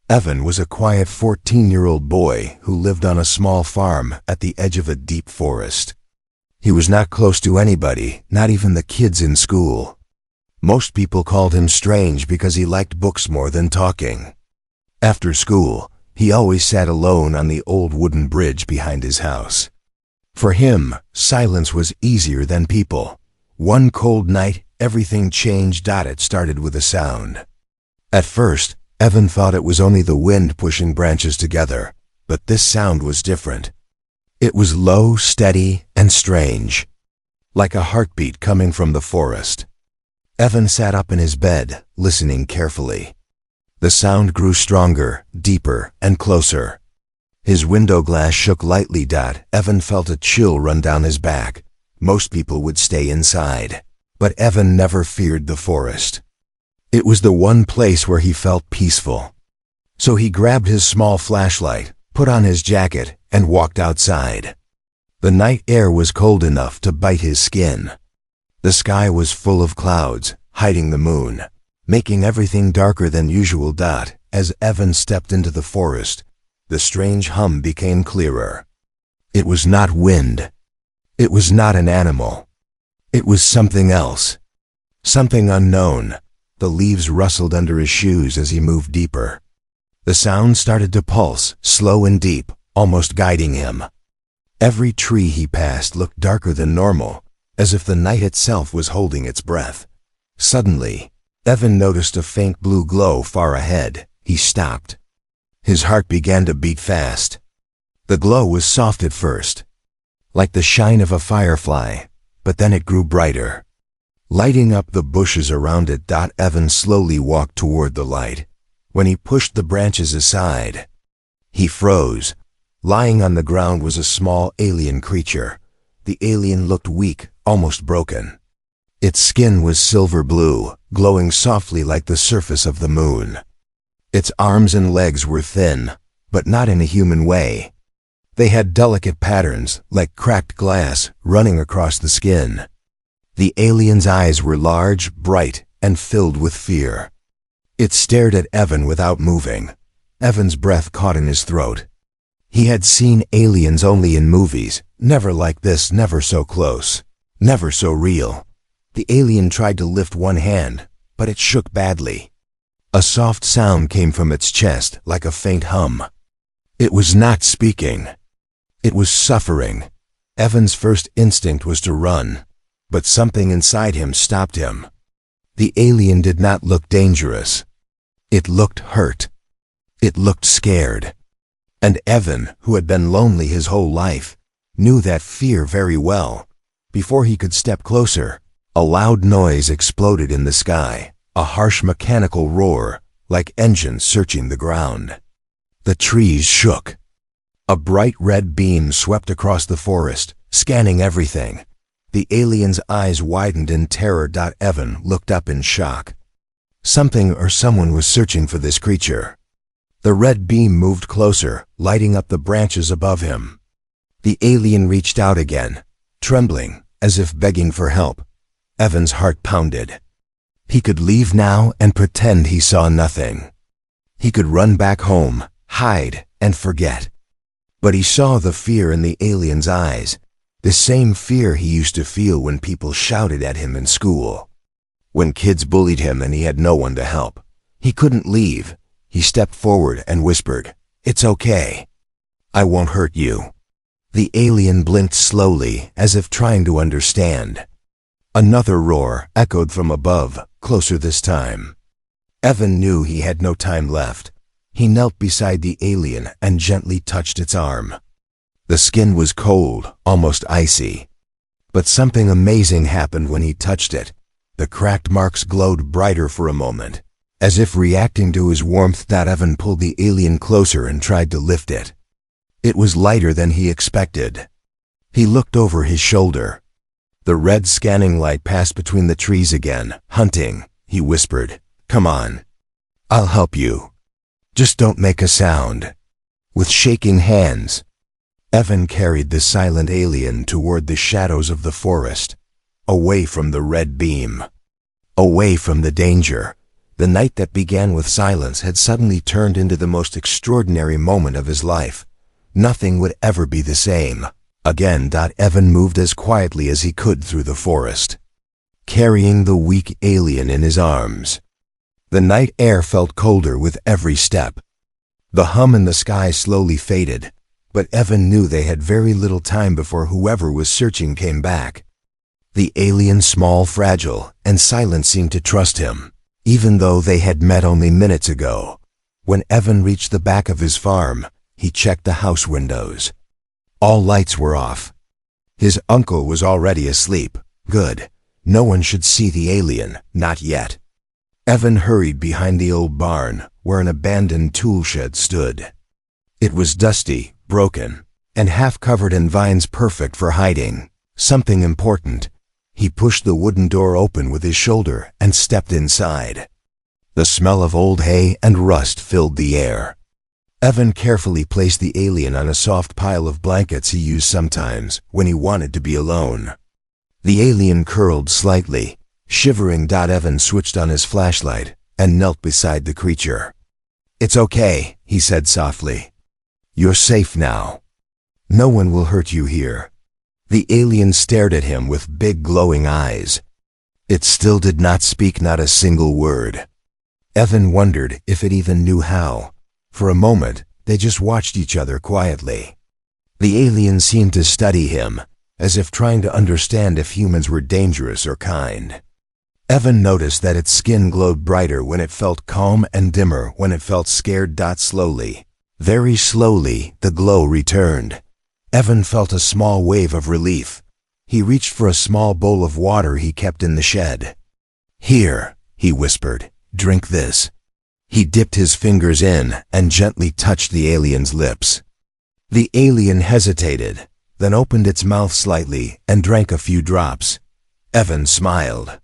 Evan was a quiet 14-year-old boy who lived on a small farm at the edge of a deep forest. He was not close to anybody, not even the kids in school. Most people called him strange because he liked books more than talking. After school, he always sat alone on the old wooden bridge behind his house. For him, silence was easier than people. One cold night, everything changed. It started with a sound. At first, Evan thought it was only the wind pushing branches together, but this sound was different. It was low, steady, and strange, like a heartbeat coming from the forest. Evan sat up in his bed, listening carefully. The sound grew stronger, deeper, and closer. His window glass shook lightly. Evan felt a chill run down his back. Most people would stay inside, but Evan never feared the forest. It was the one place where he felt peaceful. So he grabbed his small flashlight, put on his jacket, and walked outside. The night air was cold enough to bite his skin. The sky was full of clouds, hiding the moon, making everything darker than usual. As Evan stepped into the forest, the strange hum became clearer. It was not wind. It was not an animal. It was something else. Something unknown. The leaves rustled under his shoes as he moved deeper. The sound started to pulse, slow and deep, almost guiding him. Every tree he passed looked darker than normal, as if the night itself was holding its breath. Suddenly, Evan noticed a faint blue glow far ahead. He stopped. His heart began to beat fast. The glow was soft at first, like the shine of a firefly, but then it grew brighter, lighting up the bushes around it. Evan slowly walked toward the light. When he pushed the branches aside, he froze. Lying on the ground was a small alien creature. The alien looked weak, almost broken. Its skin was silver blue, glowing softly like the surface of the moon. Its arms and legs were thin, but not in a human way. They had delicate patterns, like cracked glass, running across the skin. The alien's eyes were large, bright, and filled with fear. It stared at Evan without moving. Evan's breath caught in his throat. He had seen aliens only in movies, never like this, never so close, never so real. The alien tried to lift one hand, but it shook badly. A soft sound came from its chest, like a faint hum. It was not speaking. It was suffering. Evan's first instinct was to run, but something inside him stopped him. The alien did not look dangerous. It looked hurt. It looked scared. And Evan, who had been lonely his whole life, knew that fear very well. Before he could step closer, a loud noise exploded in the sky, a harsh mechanical roar, like engines searching the ground. The trees shook. A bright red beam swept across the forest, scanning everything. The alien's eyes widened in terror. Evan looked up in shock. Something or someone was searching for this creature. The red beam moved closer, lighting up the branches above him. The alien reached out again, trembling, as if begging for help. Evan's heart pounded. He could leave now and pretend he saw nothing. He could run back home, hide, and forget. But he saw the fear in the alien's eyes, the same fear he used to feel when people shouted at him in school. When kids bullied him and he had no one to help. He couldn't leave. He stepped forward and whispered, "It's okay. I won't hurt you." The alien blinked slowly, as if trying to understand. Another roar echoed from above, closer this time. Evan knew he had no time left. He knelt beside the alien and gently touched its arm. The skin was cold, almost icy. But something amazing happened when he touched it. The cracked marks glowed brighter for a moment. As if reacting to his warmth. Evan pulled the alien closer and tried to lift it. It was lighter than he expected. He looked over his shoulder. The red scanning light passed between the trees again. "Hunting," he whispered. "Come on. I'll help you. Just don't make a sound." With shaking hands, Evan carried the silent alien toward the shadows of the forest, away from the red beam, away from the danger. The night that began with silence had suddenly turned into the most extraordinary moment of his life. Nothing would ever be the same again. Evan moved as quietly as he could through the forest, carrying the weak alien in his arms. The night air felt colder with every step. The hum in the sky slowly faded, but Evan knew they had very little time before whoever was searching came back. The alien, small, fragile, and silent, seemed to trust him, even though they had met only minutes ago. When Evan reached the back of his farm, he checked the house windows. All lights were off. His uncle was already asleep. Good. No one should see the alien, not yet. Evan hurried behind the old barn, where an abandoned tool shed stood. It was dusty, broken, and half covered in vines, perfect for hiding something important. He pushed the wooden door open with his shoulder and stepped inside. The smell of old hay and rust filled the air. Evan carefully placed the alien on a soft pile of blankets he used sometimes when he wanted to be alone. The alien curled slightly, shivering. Evan switched on his flashlight and knelt beside the creature. "It's okay," he said softly. "You're safe now. No one will hurt you here." The alien stared at him with big glowing eyes. It still did not speak, not a single word. Evan wondered if it even knew how. For a moment, they just watched each other quietly. The alien seemed to study him, as if trying to understand if humans were dangerous or kind. Evan noticed that its skin glowed brighter when it felt calm and dimmer when it felt scared. Slowly, very slowly, the glow returned. Evan felt a small wave of relief. He reached for a small bowl of water he kept in the shed. "Here," he whispered, "drink this." He dipped his fingers in and gently touched the alien's lips. The alien hesitated, then opened its mouth slightly and drank a few drops. Evan smiled.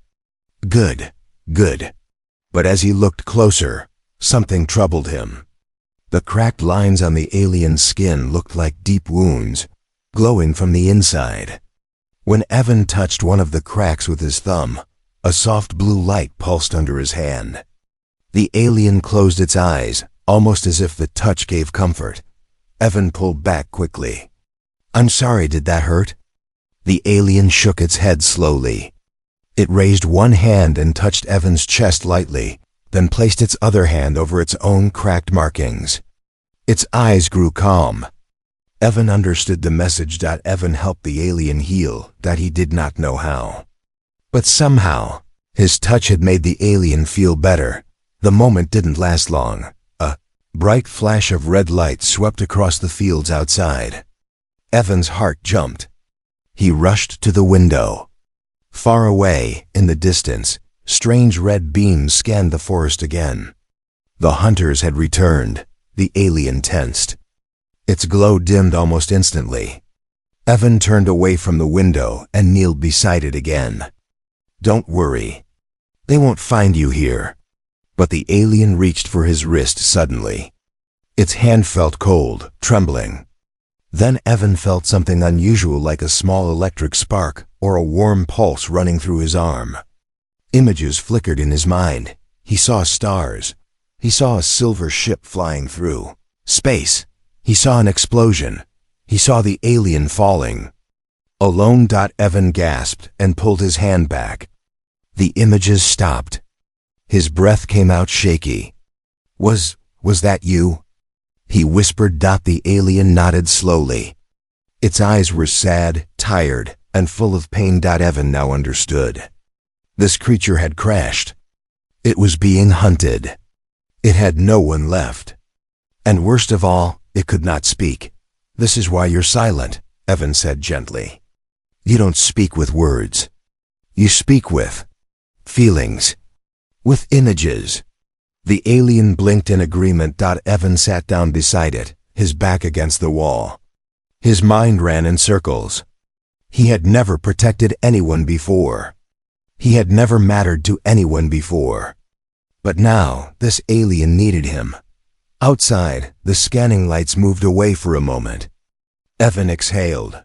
"Good, good." But as he looked closer, something troubled him. The cracked lines on the alien's skin looked like deep wounds, glowing from the inside. When Evan touched one of the cracks with his thumb, a soft blue light pulsed under his hand. The alien closed its eyes, almost as if the touch gave comfort. Evan pulled back quickly. "I'm sorry, did that hurt?" The alien shook its head slowly. It raised one hand and touched Evan's chest lightly, then placed its other hand over its own cracked markings. Its eyes grew calm. Evan understood the message. Evan helped the alien heal, that he did not know how. But somehow, his touch had made the alien feel better. The moment didn't last long. A bright flash of red light swept across the fields outside. Evan's heart jumped. He rushed to the window. Far away, in the distance, strange red beams scanned the forest again. The hunters had returned. The alien tensed. Its glow dimmed almost instantly. Evan turned away from the window and kneeled beside it again. "Don't worry. They won't find you here." But the alien reached for his wrist suddenly. Its hand felt cold, trembling. Then Evan felt something unusual, like a small electric spark or a warm pulse running through his arm. Images flickered in his mind. He saw stars. He saw a silver ship flying through space. He saw an explosion. He saw the alien falling. "Alone." Evan gasped and pulled his hand back. The images stopped. His breath came out shaky. Was that you?" he whispered. The alien nodded slowly. Its eyes were sad, tired, and full of pain. Evan now understood. This creature had crashed. It was being hunted. It had no one left. And worst of all, it could not speak. "This is why you're silent," Evan said gently. "You don't speak with words. You speak with feelings, with images." The alien blinked in agreement. Evan sat down beside it, his back against the wall. His mind ran in circles. He had never protected anyone before. He had never mattered to anyone before. But now, this alien needed him. Outside, the scanning lights moved away for a moment. Evan exhaled.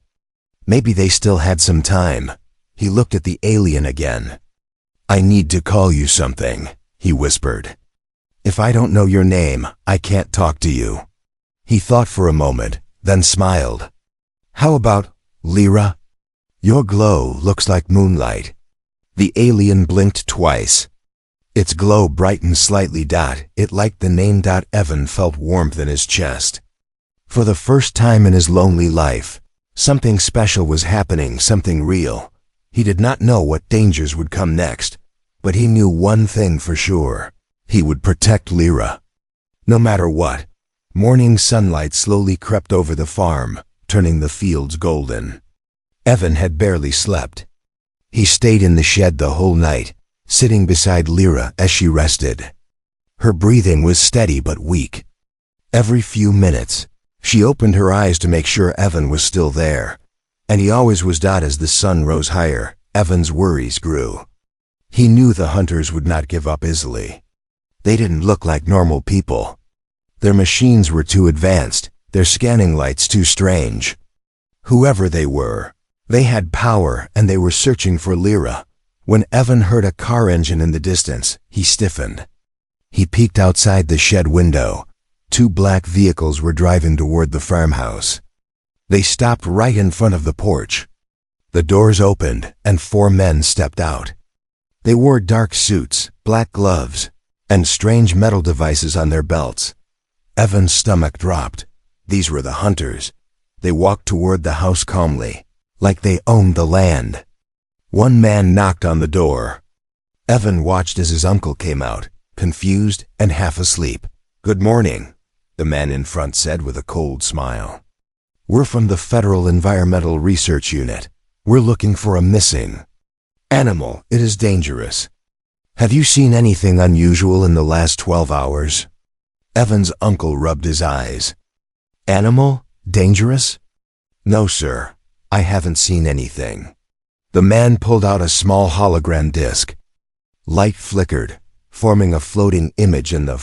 Maybe they still had some time. He looked at the alien again. "I need to call you something," he whispered. "If I don't know your name, I can't talk to you." He thought for a moment, then smiled. "How about Lyra? Your glow looks like moonlight." The alien blinked twice. Its glow brightened slightly. It liked the name. Evan felt warmth in his chest. For the first time in his lonely life, something special was happening, something real. He did not know what dangers would come next, but he knew one thing for sure. He would protect Lyra. No matter what. Morning sunlight slowly crept over the farm, turning the fields golden. Evan had barely slept. He stayed in the shed the whole night, sitting beside Lyra as she rested. Her breathing was steady but weak. Every few minutes, she opened her eyes to make sure Evan was still there, and he always was. As the sun rose higher, Evan's worries grew. He knew the hunters would not give up easily. They didn't look like normal people. Their machines were too advanced, their scanning lights too strange. Whoever they were, they had power and they were searching for Lyra. When Evan heard a car engine in the distance, he stiffened. He peeked outside the shed window. 2 black vehicles were driving toward the farmhouse. They stopped right in front of the porch. The doors opened and 4 men stepped out. They wore dark suits, black gloves, and strange metal devices on their belts. Evan's stomach dropped. These were the hunters. They walked toward the house calmly, like they owned the land. One man knocked on the door. Evan watched as his uncle came out, confused and half asleep. "Good morning," the man in front said with a cold smile. "We're from the Federal Environmental Research Unit. We're looking for a missing animal. It is dangerous. Have you seen anything unusual in the last 12 hours? Evan's uncle rubbed his eyes. "Animal? Dangerous? No, sir. I haven't seen anything." The man pulled out a small hologram disc. Light flickered, forming a floating image in the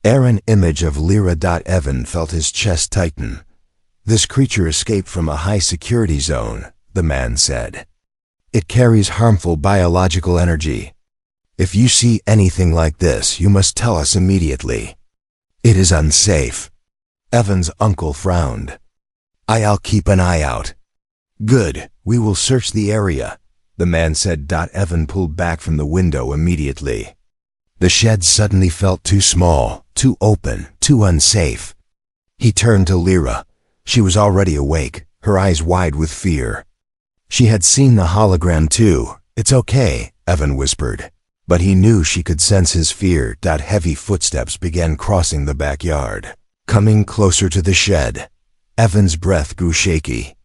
air, an image of Lyra. Evan felt his chest tighten. "This creature escaped from a high-security zone," the man said. "It carries harmful biological energy. If you see anything like this, you must tell us immediately. It is unsafe." Evan's uncle frowned. "I'll keep an eye out." "Good, we will search the area," the man said. Evan pulled back from the window immediately. The shed suddenly felt too small, too open, too unsafe. He turned to Lyra. She was already awake, her eyes wide with fear. She had seen the hologram too. "It's okay," Evan whispered. But he knew she could sense his fear. Heavy footsteps began crossing the backyard, coming closer to the shed. Evan's breath grew shaky.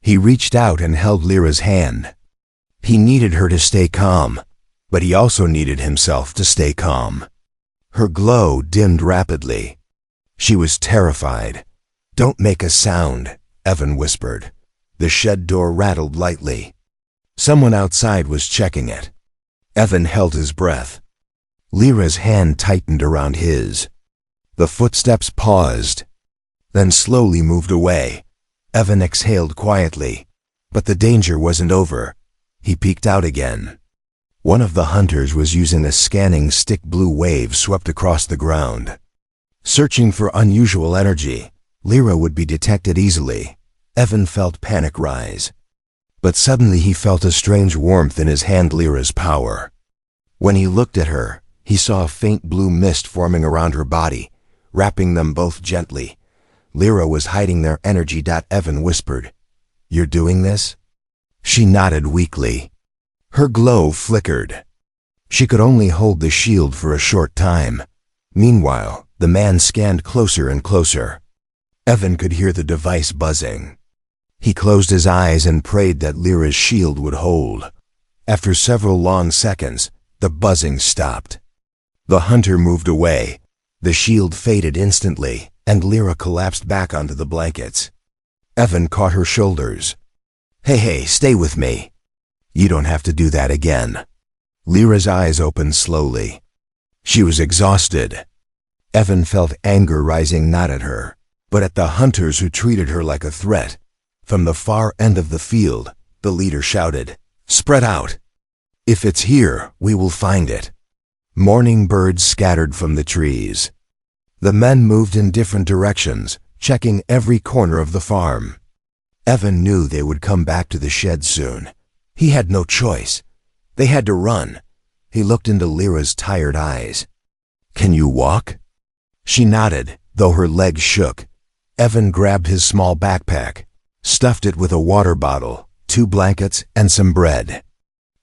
He reached out and held Lyra's hand. He needed her to stay calm, but he also needed himself to stay calm. Her glow dimmed rapidly. She was terrified. "Don't make a sound," Evan whispered. The shed door rattled lightly. Someone outside was checking it. Evan held his breath. Lyra's hand tightened around his. The footsteps paused, then slowly moved away. Evan exhaled quietly, but the danger wasn't over. He peeked out again. One of the hunters was using a scanning stick. Blue waves swept across the ground. Searching for unusual energy, Lyra would be detected easily. Evan felt panic rise. But suddenly he felt a strange warmth in his hand. Lyra's power. When he looked at her, he saw a faint blue mist forming around her body, wrapping them both gently. Lyra was hiding their energy. Evan whispered, "You're doing this?" She nodded weakly. Her glow flickered. She could only hold the shield for a short time. Meanwhile, the man scanned closer and closer. Evan could hear the device buzzing. He closed his eyes and prayed that Lyra's shield would hold. After several long seconds, the buzzing stopped. The hunter moved away. The shield faded instantly, and Lyra collapsed back onto the blankets. Evan caught her shoulders. Hey, stay with me." "You don't have to do that again." Lyra's eyes opened slowly. She was exhausted. Evan felt anger rising not at her, but at the hunters who treated her like a threat. From the far end of the field, the leader shouted, "Spread out! If it's here, we will find it." Morning birds scattered from the trees. The men moved in different directions, checking every corner of the farm. Evan knew they would come back to the shed soon. He had no choice. They had to run. He looked into Lyra's tired eyes. "Can you walk?" She nodded, though her legs shook. Evan grabbed his small backpack, stuffed it with a water bottle, 2 blankets, and some bread.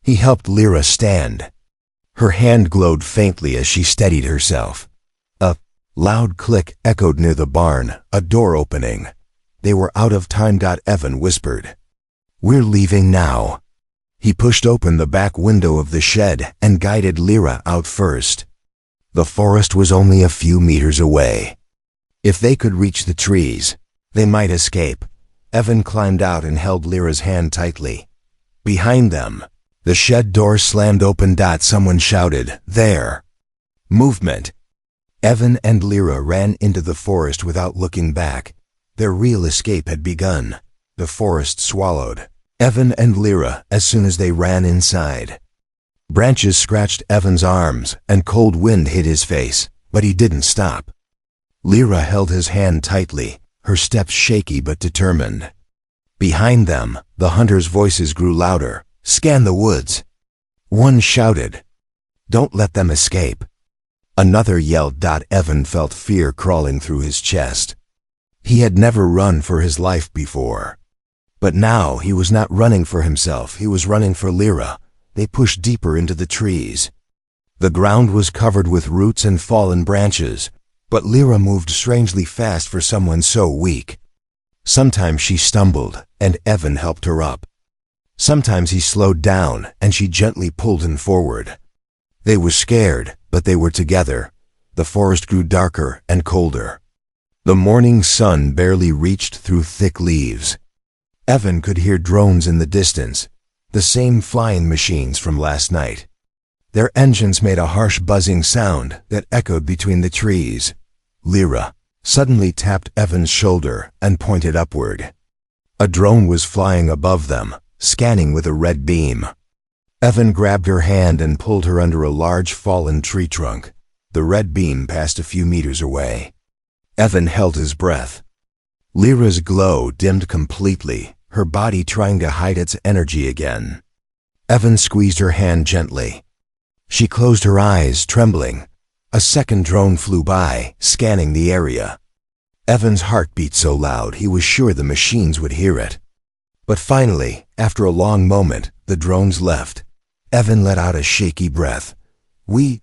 He helped Lyra stand. Her hand glowed faintly as she steadied herself. A loud click echoed near the barn, a door opening. They were out of time. Evan whispered. "We're leaving now." He pushed open the back window of the shed and guided Lyra out first. The forest was only a few meters away. If they could reach the trees, they might escape. Evan climbed out and held Lyra's hand tightly. Behind them, the shed door slammed open. Someone shouted, "There!" Movement. Evan and Lyra ran into the forest without looking back. Their real escape had begun. The forest swallowed Evan and Lyra as soon as they ran inside. Branches scratched Evan's arms and cold wind hit his face, but he didn't stop. Lyra held his hand tightly, her steps shaky but determined. Behind them, the hunters' voices grew louder. "Scan the woods." One shouted, "Don't let them escape." Another yelled. Evan felt fear crawling through his chest. He had never run for his life before. But now he was not running for himself, he was running for Lyra. They pushed deeper into the trees. The ground was covered with roots and fallen branches, but Lyra moved strangely fast for someone so weak. Sometimes she stumbled, and Evan helped her up. Sometimes he slowed down, and she gently pulled him forward. They were scared, but they were together. The forest grew darker and colder. The morning sun barely reached through thick leaves. Evan could hear drones in the distance, the same flying machines from last night. Their engines made a harsh buzzing sound that echoed between the trees. Lyra suddenly tapped Evan's shoulder and pointed upward. A drone was flying above them, scanning with a red beam. Evan grabbed her hand and pulled her under a large fallen tree trunk. The red beam passed a few meters away. Evan held his breath. Lyra's glow dimmed completely, her body trying to hide its energy again. Evan squeezed her hand gently. She closed her eyes, trembling. A second drone flew by, scanning the area. Evan's heart beat so loud he was sure the machines would hear it. But finally, after a long moment, the drones left. Evan let out a shaky breath. We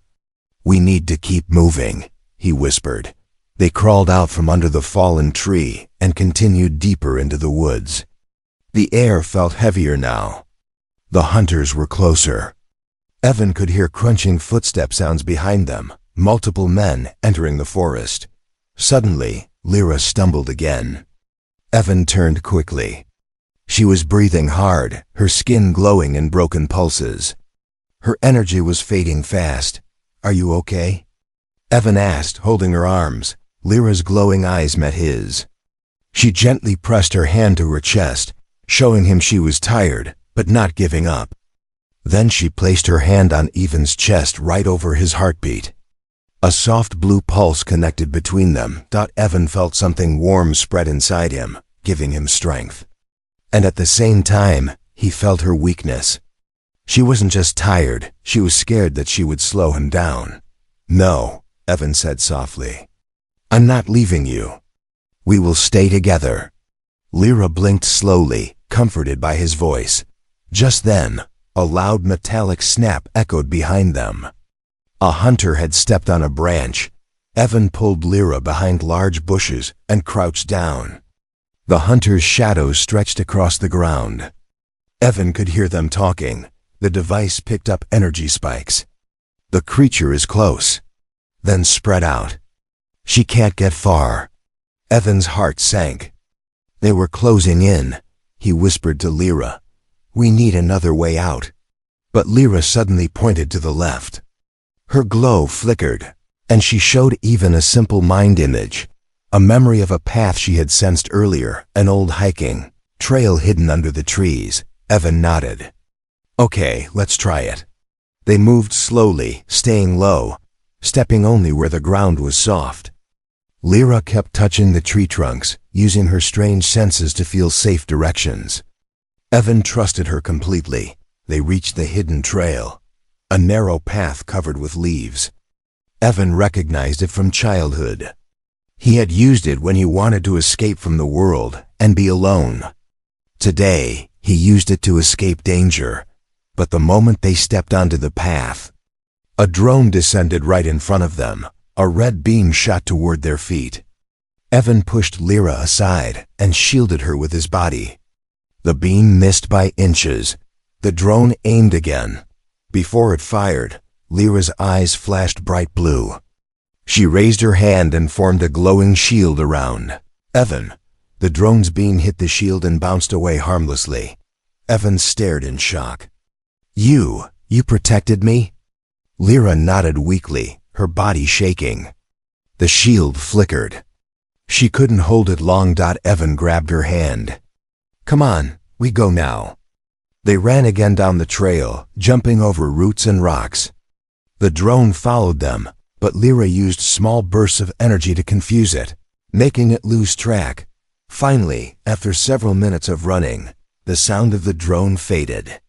need to keep moving," he whispered. They crawled out from under the fallen tree and continued deeper into the woods. The air felt heavier now. The hunters were closer. Evan could hear crunching footstep sounds behind them, multiple men entering the forest. Suddenly, Lyra stumbled again. Evan turned quickly. She was breathing hard, her skin glowing in broken pulses. Her energy was fading fast. "Are you okay?" Evan asked, holding her arms. Lyra's glowing eyes met his. She gently pressed her hand to her chest, showing him she was tired, but not giving up. Then she placed her hand on Evan's chest right over his heartbeat. A soft blue pulse connected between them. Evan felt something warm spread inside him, giving him strength. And at the same time, he felt her weakness. She wasn't just tired, she was scared that she would slow him down. "No," Evan said softly. "I'm not leaving you. We will stay together." Lyra blinked slowly, comforted by his voice. Just then, a loud metallic snap echoed behind them. A hunter had stepped on a branch. Evan pulled Lyra behind large bushes and crouched down. The hunter's shadows stretched across the ground. Evan could hear them talking. The device picked up energy spikes. "The creature is close." Then spread out. "She can't get far." Evan's heart sank. They were closing in. He whispered to Lyra, "We need another way out." But Lyra suddenly pointed to the left. Her glow flickered, and she showed even a simple mind image, a memory of a path she had sensed earlier, an old hiking trail hidden under the trees. Evan nodded. "Okay, let's try it." They moved slowly, staying low, stepping only where the ground was soft. Lyra kept touching the tree trunks, using her strange senses to feel safe directions. Evan trusted her completely. They reached the hidden trail, a narrow path covered with leaves. Evan recognized it from childhood. He had used it when he wanted to escape from the world and be alone. Today, he used it to escape danger, but the moment they stepped onto the path, a drone descended right in front of them. A red beam shot toward their feet. Evan pushed Lyra aside and shielded her with his body. The beam missed by inches. The drone aimed again. Before it fired, Lyra's eyes flashed bright blue. She raised her hand and formed a glowing shield around Evan. The drone's beam hit the shield and bounced away harmlessly. Evan stared in shock. You protected me?" Lyra nodded weakly, her body shaking. The shield flickered. She couldn't hold it long. Evan grabbed her hand. "Come on, we go now." They ran again down the trail, jumping over roots and rocks. The drone followed them, but Lyra used small bursts of energy to confuse it, making it lose track. Finally, after several minutes of running, the sound of the drone faded.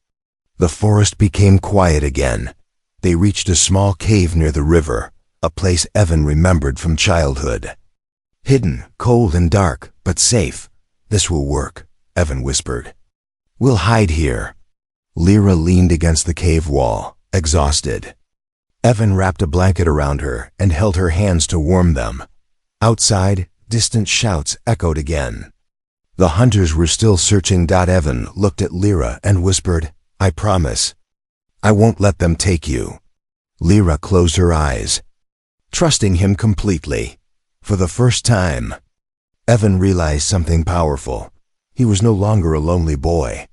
The forest became quiet again. They reached a small cave near the river, a place Evan remembered from childhood. "Hidden, cold and dark, but safe. This will work," Evan whispered. "We'll hide here." Lyra leaned against the cave wall, exhausted. Evan wrapped a blanket around her and held her hands to warm them. Outside, distant shouts echoed again. The hunters were still searching. Evan looked at Lyra and whispered, "I promise. I won't let them take you." Lyra closed her eyes, trusting him completely. For the first time, Evan realized something powerful. He was no longer a lonely boy.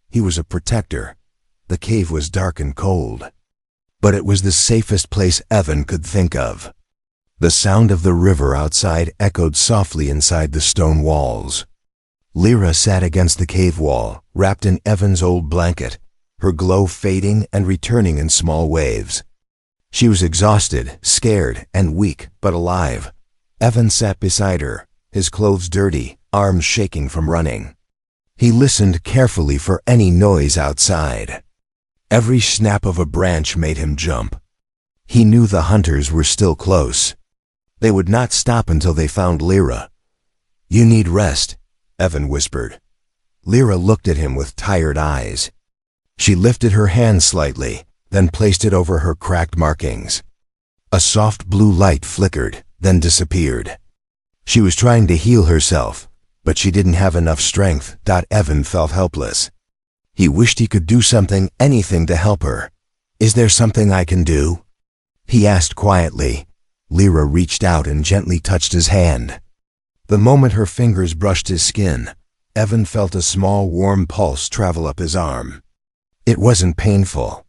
He was a protector. The cave was dark and cold, but it was the safest place Evan could think of. The sound of the river outside echoed softly inside the stone walls. Lyra sat against the cave wall, wrapped in Evan's old blanket, her glow fading and returning in small waves. She was exhausted, scared, and weak, but alive. Evan sat beside her, his clothes dirty, arms shaking from running. He listened carefully for any noise outside. Every snap of a branch made him jump. He knew the hunters were still close. They would not stop until they found Lyra. "You need rest," Evan whispered. Lyra looked at him with tired eyes. She lifted her hand slightly, then placed it over her cracked markings. A soft blue light flickered, then disappeared. She was trying to heal herself, but she didn't have enough strength. Evan felt helpless. He wished he could do something, anything to help her. "Is there something I can do?" he asked quietly. Lyra reached out and gently touched his hand. The moment her fingers brushed his skin, Evan felt a small warm pulse travel up his arm. It wasn't painful.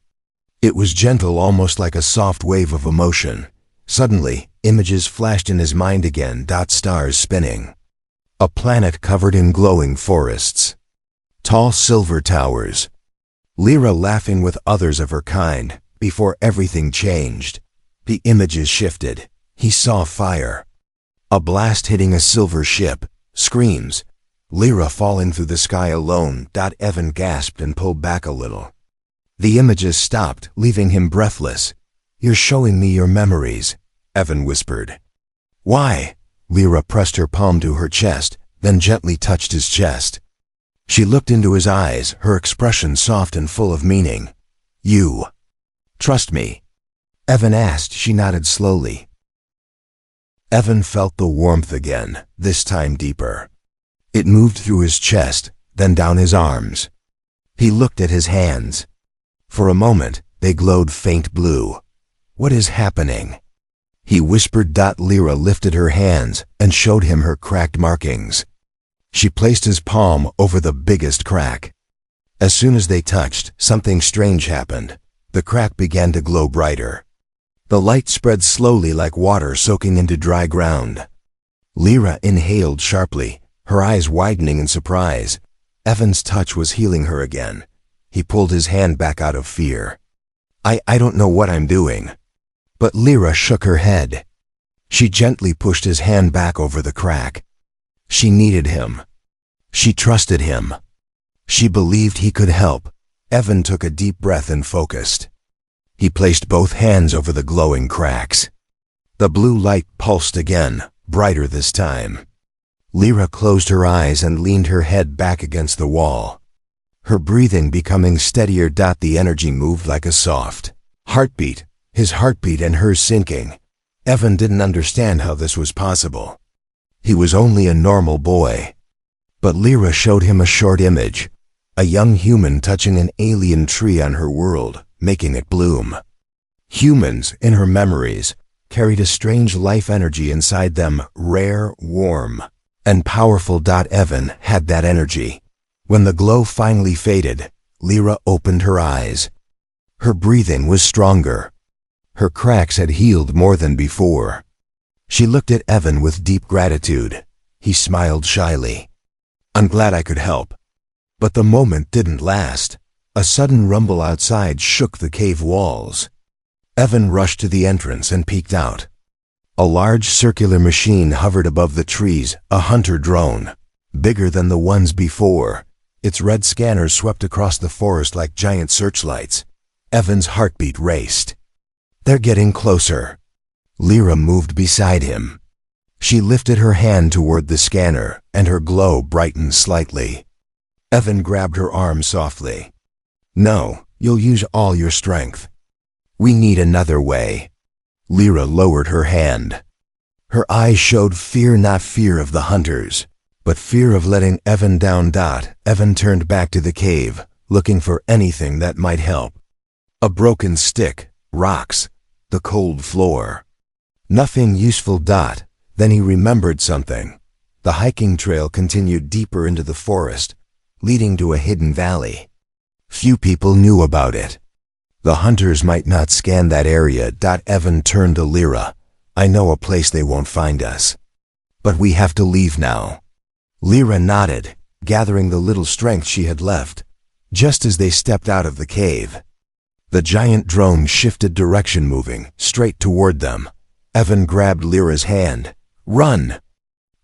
It was gentle, almost like a soft wave of emotion. Suddenly, images flashed in his mind again. Stars spinning. A planet covered in glowing forests. Tall silver towers. Lyra laughing with others of her kind. Before everything changed, the images shifted. He saw fire. A blast hitting a silver ship. Screams. Lyra falling through the sky alone. Evan gasped and pulled back a little. The images stopped, leaving him breathless. "You're showing me your memories," Evan whispered. "Why?" Lyra pressed her palm to her chest, then gently touched his chest. She looked into his eyes, her expression soft and full of meaning. "You trust me?" Evan asked. She nodded slowly. Evan felt the warmth again, this time deeper. It moved through his chest, then down his arms. He looked at his hands. For a moment, they glowed faint blue. "What is happening?" he whispered. Lyra lifted her hands and showed him her cracked markings. She placed his palm over the biggest crack. As soon as they touched, something strange happened. The crack began to glow brighter. The light spread slowly like water soaking into dry ground. Lyra inhaled sharply, her eyes widening in surprise. Evan's touch was healing her again. He pulled his hand back out of fear. I don't know what I'm doing." But Lyra shook her head. She gently pushed his hand back over the crack. She needed him. She trusted him. She believed he could help. Evan took a deep breath and focused. He placed both hands over the glowing cracks. The blue light pulsed again, brighter this time. Lyra closed her eyes and leaned her head back against the wall. Her breathing becoming steadier. The energy moved like a soft heartbeat, his heartbeat and hers syncing. Evan didn't understand how this was possible. He was only a normal boy. But Lyra showed him a short image, a young human touching an alien tree on her world, making it bloom. Humans, in her memories, carried a strange life energy inside them, rare, warm, and powerful. Evan had that energy. When the glow finally faded, Lyra opened her eyes. Her breathing was stronger. Her cracks had healed more than before. She looked at Evan with deep gratitude. He smiled shyly. "I'm glad I could help." But the moment didn't last. A sudden rumble outside shook the cave walls. Evan rushed to the entrance and peeked out. A large circular machine hovered above the trees, a hunter drone, bigger than the ones before. Its red scanners swept across the forest like giant searchlights. Evan's heartbeat raced. "They're getting closer." Lyra moved beside him. She lifted her hand toward the scanner, and her glow brightened slightly. Evan grabbed her arm softly. "No, you'll use all your strength. We need another way." Lyra lowered her hand. Her eyes showed fear, not fear of the hunters, but fear of letting Evan down. Evan turned back to the cave, looking for anything that might help. A broken stick, rocks, the cold floor. Nothing useful. Then he remembered something. The hiking trail continued deeper into the forest, leading to a hidden valley. Few people knew about it. The hunters might not scan that area. Evan turned to Lyra. "I know a place they won't find us. But we have to leave now." Lyra nodded, gathering the little strength she had left. Just as they stepped out of the cave, the giant drone shifted direction, moving straight toward them. Evan grabbed Lyra's hand. "Run!"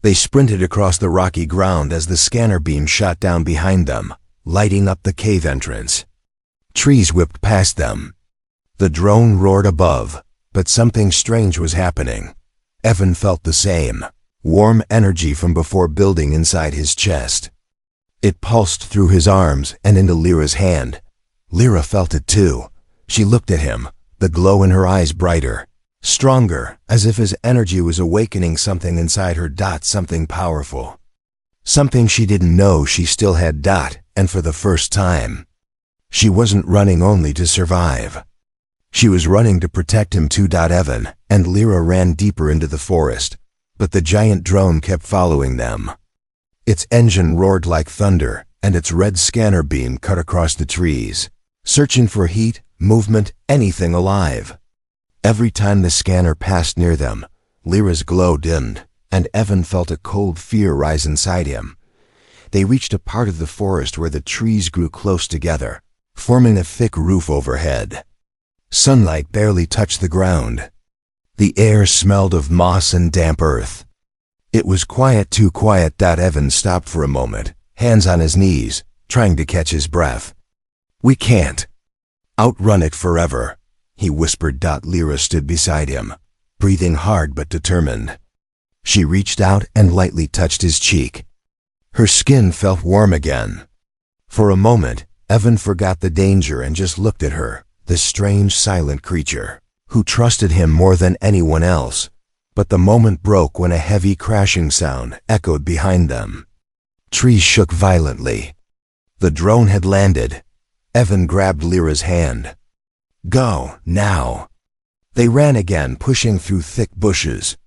They sprinted across the rocky ground as the scanner beam shot down behind them, lighting up the cave entrance. Trees whipped past them. The drone roared above, but something strange was happening. Evan felt the same, warm energy from before building inside his chest. It pulsed through his arms and into Lyra's hand. Lyra felt it too. She looked at him, the glow in her eyes brighter, stronger, as if his energy was awakening something inside her. Something powerful. Something she didn't know she still had. And for the first time, she wasn't running only to survive. She was running to protect him too. Evan and Lyra ran deeper into the forest, but the giant drone kept following them. Its engine roared like thunder, and its red scanner beam cut across the trees, searching for heat, movement, anything alive. Every time the scanner passed near them, Lyra's glow dimmed, and Evan felt a cold fear rise inside him. They reached a part of the forest where the trees grew close together, forming a thick roof overhead. Sunlight barely touched the ground. The air smelled of moss and damp earth. It was quiet, too quiet. Evan stopped for a moment, hands on his knees, trying to catch his breath. "We can't outrun it forever," he whispered. Lyra stood beside him, breathing hard but determined. She reached out and lightly touched his cheek. Her skin felt warm again. For a moment, Evan forgot the danger and just looked at her, this strange silent creature, who trusted him more than anyone else. But the moment broke when a heavy crashing sound echoed behind them. Trees shook violently. The drone had landed. Evan grabbed Lyra's hand. "Go, now." They ran again, pushing through thick bushes.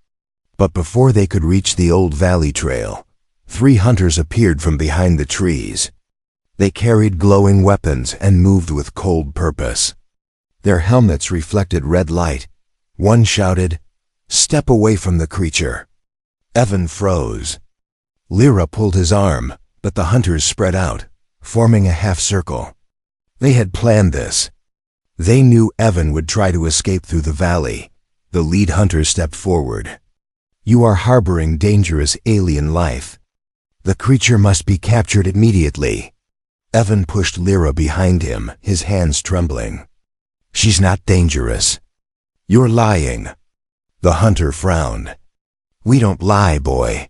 But before they could reach the old valley trail, 3 hunters appeared from behind the trees. They carried glowing weapons and moved with cold purpose. Their helmets reflected red light. One shouted, "Step away from the creature." Evan froze. Lyra pulled his arm, but the hunters spread out, forming a half circle. They had planned this. They knew Evan would try to escape through the valley. The lead hunter stepped forward. "You are harboring dangerous alien life. The creature must be captured immediately." Evan pushed Lyra behind him, his hands trembling. "She's not dangerous." "You're lying." The hunter frowned. "We don't lie, boy.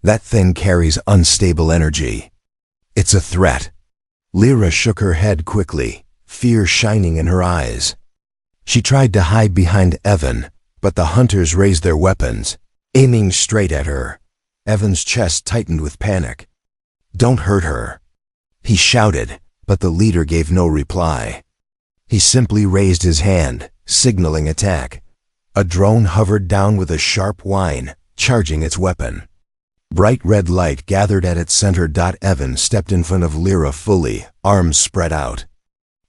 That thing carries unstable energy. It's a threat." Lyra shook her head quickly, fear shining in her eyes. She tried to hide behind Evan, but the hunters raised their weapons, aiming straight at her. Evan's chest tightened with panic. "Don't hurt her," he shouted, but the leader gave no reply. He simply raised his hand, signaling attack. A drone hovered down with a sharp whine, charging its weapon. Bright red light gathered at its center. Evan stepped in front of Lyra fully, arms spread out.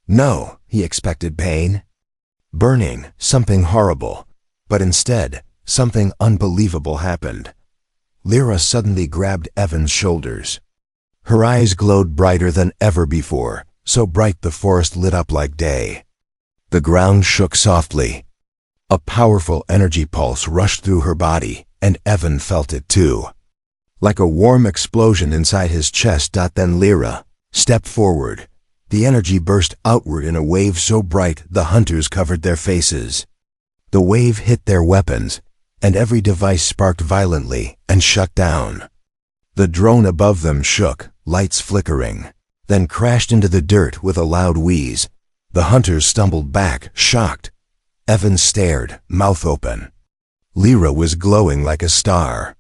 No, he expected pain. Burning, something horrible. But instead, something unbelievable happened. Lyra suddenly grabbed Evan's shoulders. Her eyes glowed brighter than ever before, so bright the forest lit up like day. The ground shook softly. A powerful energy pulse rushed through her body, and Evan felt it too. Like a warm explosion inside his chest. Then Lyra stepped forward. The energy burst outward in a wave so bright the hunters covered their faces. The wave hit their weapons, and every device sparked violently and shut down. The drone above them shook, lights flickering, then crashed into the dirt with a loud wheeze. The hunters stumbled back, shocked. Evan stared, mouth open. Lyra was glowing like a star.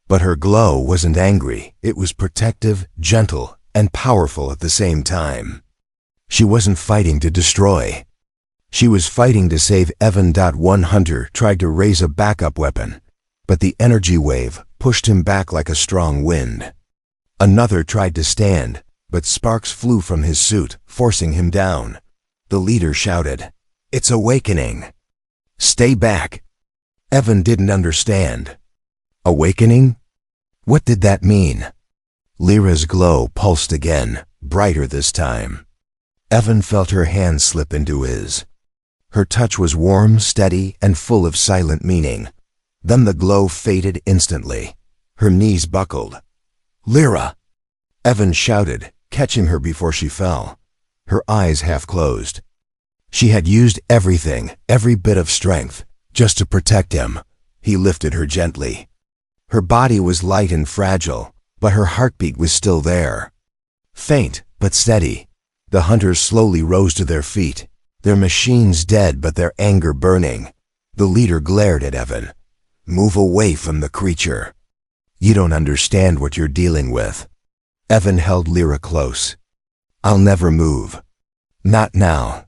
But her glow wasn't angry, it was protective, gentle, and powerful at the same time. She wasn't fighting to destroy. She was fighting to save Evan. One hunter tried to raise a backup weapon, but the energy wave pushed him back like a strong wind. Another tried to stand, but sparks flew from his suit, forcing him down. The leader shouted, "It's awakening! Stay back!" Evan didn't understand. Awakening? What did that mean? Lyra's glow pulsed again, brighter this time. Evan felt her hand slip into his. Her touch was warm, steady, and full of silent meaning. Then the glow faded instantly. Her knees buckled. "Lyra!" Evan shouted, catching her before she fell. Her eyes half closed. She had used everything, every bit of strength, just to protect him. He lifted her gently. Her body was light and fragile, but her heartbeat was still there. Faint, but steady. The hunters slowly rose to their feet, their machines dead but their anger burning. The leader glared at Evan. "Move away from the creature. You don't understand what you're dealing with." Evan held Lyra close. "I'll never move. Not now.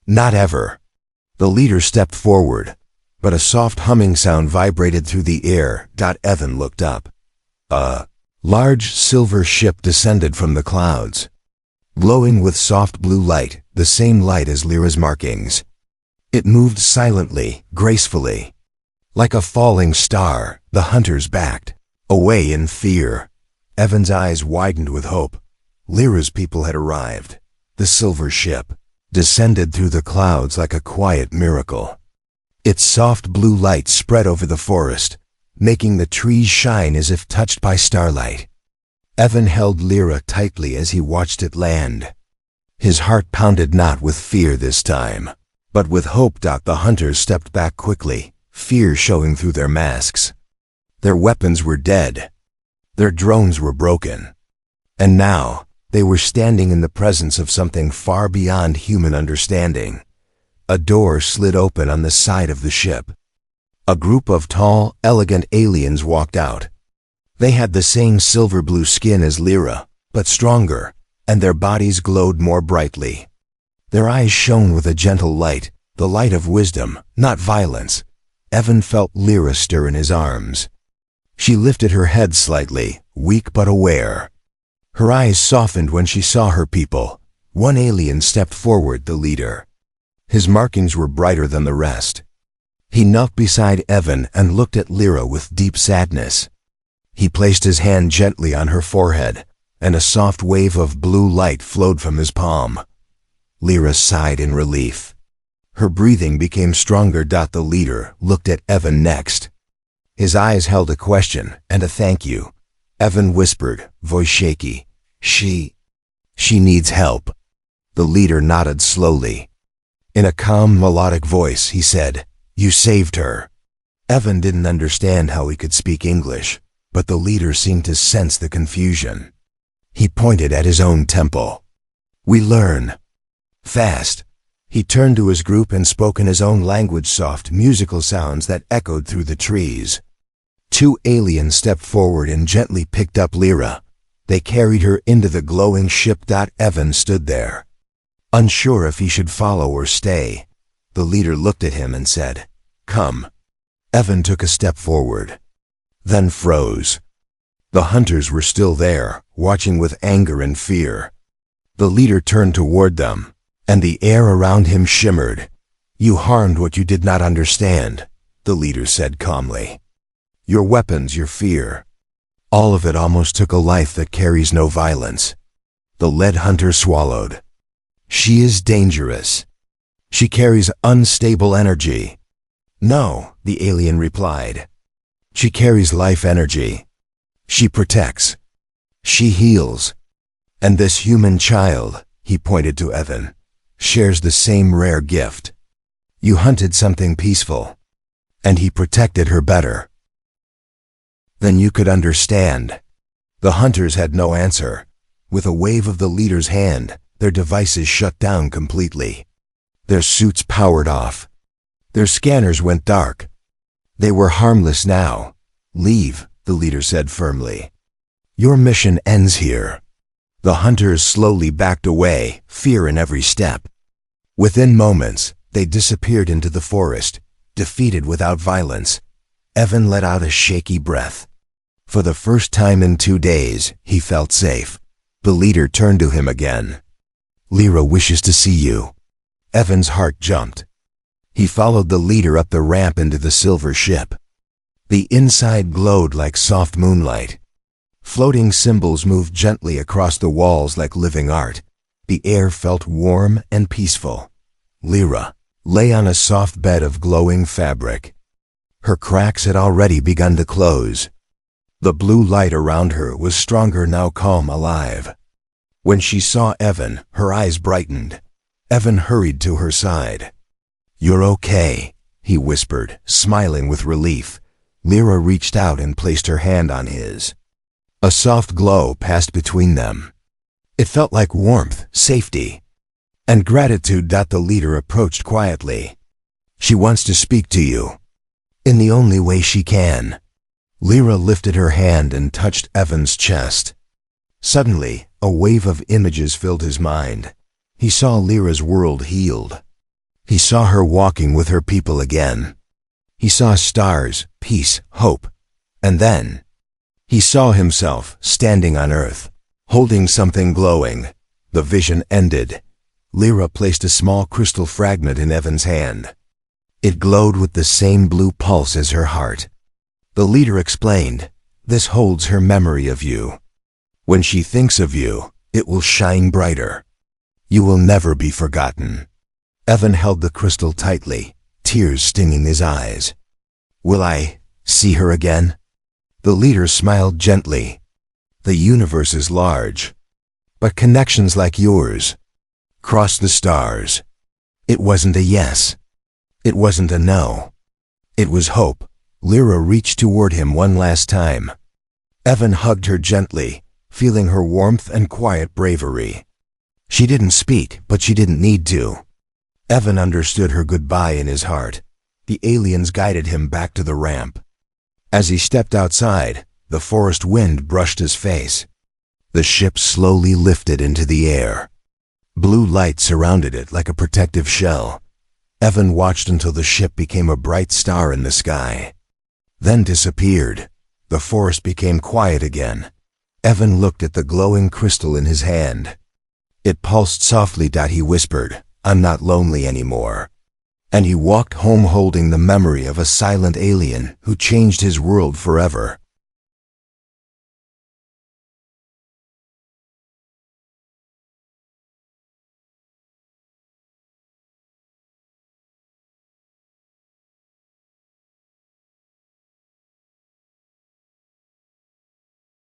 Not ever." The leader stepped forward, but a soft humming sound vibrated through the air. Evan looked up. A large silver ship descended from the clouds, glowing with soft blue light, the same light as Lyra's markings. It moved silently, gracefully. Like a falling star, the hunters backed, away in fear. Evan's eyes widened with hope. Lyra's people had arrived. The silver ship descended through the clouds like a quiet miracle. Its soft blue light spread over the forest, making the trees shine as if touched by starlight. Evan held Lyra tightly as he watched it land. His heart pounded not with fear this time, but with hope. The hunters stepped back quickly, fear showing through their masks. Their weapons were dead. Their drones were broken. And now, they were standing in the presence of something far beyond human understanding. A door slid open on the side of the ship. A group of tall, elegant aliens walked out. They had the same silver blue skin as Lyra, but stronger, and their bodies glowed more brightly. Their eyes shone with a gentle light, the light of wisdom, not violence. Evan felt Lyra stir in his arms. She lifted her head slightly, weak but aware. Her eyes softened when she saw her people. One alien stepped forward, the leader. His markings were brighter than the rest. He knelt beside Evan and looked at Lyra with deep sadness. He placed his hand gently on her forehead, and a soft wave of blue light flowed from his palm. Lyra sighed in relief. Her breathing became stronger. The leader looked at Evan next. His eyes held a question and a thank you. Evan whispered, voice shaky, She needs help." The leader nodded slowly. In a calm, melodic voice, he said, "You saved her." Evan didn't understand how he could speak English, but the leader seemed to sense the confusion. He pointed at his own temple. "We learn. Fast." He turned to his group and spoke in his own language, soft, musical sounds that echoed through the trees. 2 aliens stepped forward and gently picked up Lyra. They carried her into the glowing ship. Evan stood there, unsure if he should follow or stay. The leader looked at him and said, "Come." Evan took a step forward, then froze. The hunters were still there, watching with anger and fear. The leader turned toward them, and the air around him shimmered. "You harmed what you did not understand," the leader said calmly. "Your weapons, your fear. All of it almost took a life that carries no violence." The lead hunter swallowed. "She is dangerous. She carries unstable energy." "No," the alien replied. "She carries life energy. She protects. She heals. And this human child," he pointed to Evan, "shares the same rare gift. You hunted something peaceful, and he protected her better. Then you could understand." The hunters had no answer. With a wave of the leader's hand, their devices shut down completely. Their suits powered off. Their scanners went dark. They were harmless now. "Leave," the leader said firmly. "Your mission ends here." The hunters slowly backed away, fear in every step. Within moments, they disappeared into the forest, defeated without violence. Evan let out a shaky breath. For the first time in 2 days, he felt safe. The leader turned to him again. "Lyra wishes to see you." Evan's heart jumped. He followed the leader up the ramp into the silver ship. The inside glowed like soft moonlight. Floating symbols moved gently across the walls like living art. The air felt warm and peaceful. Lyra lay on a soft bed of glowing fabric. Her cracks had already begun to close. The blue light around her was stronger now, calm, alive. When she saw Evan, her eyes brightened. Evan hurried to her side. "You're okay," he whispered, smiling with relief. Lyra reached out and placed her hand on his. A soft glow passed between them. It felt like warmth, safety, and gratitude. The leader approached quietly. "She wants to speak to you, in the only way she can." Lyra lifted her hand and touched Evan's chest. Suddenly, a wave of images filled his mind. He saw Lyra's world healed. He saw her walking with her people again. He saw stars, peace, hope, and then he saw himself standing on Earth, holding something glowing. The vision ended. Lyra placed a small crystal fragment in Evan's hand. It glowed with the same blue pulse as her heart. The leader explained, "This holds her memory of you. When she thinks of you, it will shine brighter. You will never be forgotten." Evan held the crystal tightly, tears stinging his eyes. "Will I see her again?" The leader smiled gently. "The universe is large, but connections like yours cross the stars." It wasn't a yes. It wasn't a no. It was hope. Lyra reached toward him one last time. Evan hugged her gently, feeling her warmth and quiet bravery. She didn't speak, but she didn't need to. Evan understood her goodbye in his heart. The aliens guided him back to the ramp. As he stepped outside, the forest wind brushed his face. The ship slowly lifted into the air. Blue light surrounded it like a protective shell. Evan watched until the ship became a bright star in the sky, then disappeared. The forest became quiet again. Evan looked at the glowing crystal in his hand. It pulsed softly. He whispered, "I'm not lonely anymore." And he walked home holding the memory of a silent alien who changed his world forever.